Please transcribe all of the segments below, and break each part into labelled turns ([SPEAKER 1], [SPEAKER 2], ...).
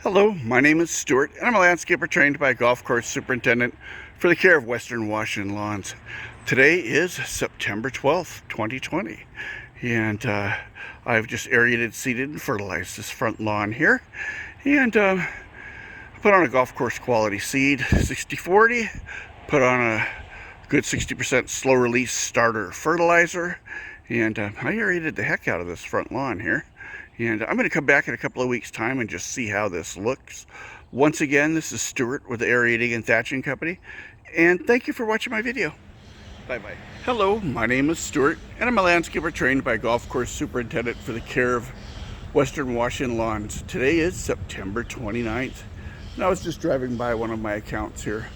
[SPEAKER 1] Hello, my name is Stewart, and I'm a landscaper trained by a golf course superintendent for the care of Western Washington lawns. Today is September 12th, 2020, and I've just aerated, seeded, and fertilized this front lawn here, and put on a golf course quality seed, 60-40, put on a good 60% slow release starter fertilizer, and I aerated the heck out of this front lawn here. And I'm going to come back in a couple of weeks' time and just see how this looks. Once again, this is Stewart with the Aerating-Thatching company, and thank you for watching my video. Bye-bye. Hello, my name is Stewart, and I'm a landscaper trained by a golf course superintendent for the care of Western Washington lawns. Today is September 29th, and I was just driving by one of my accounts here.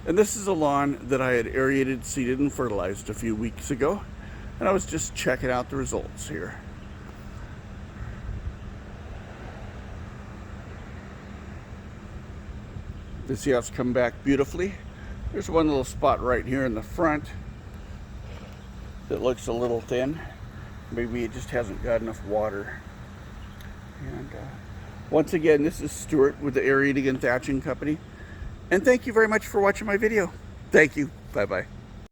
[SPEAKER 1] And this is a lawn that I had aerated, seeded, and fertilized a few weeks ago, and I was just checking out the results here. See how it's come back beautifully. There's one little spot right here in the front that looks a little thin. Maybe it just hasn't got enough water. And once again, this is Stewart with the Aerating-Thatching company. And thank you very much for watching my video. Thank you. Bye-bye.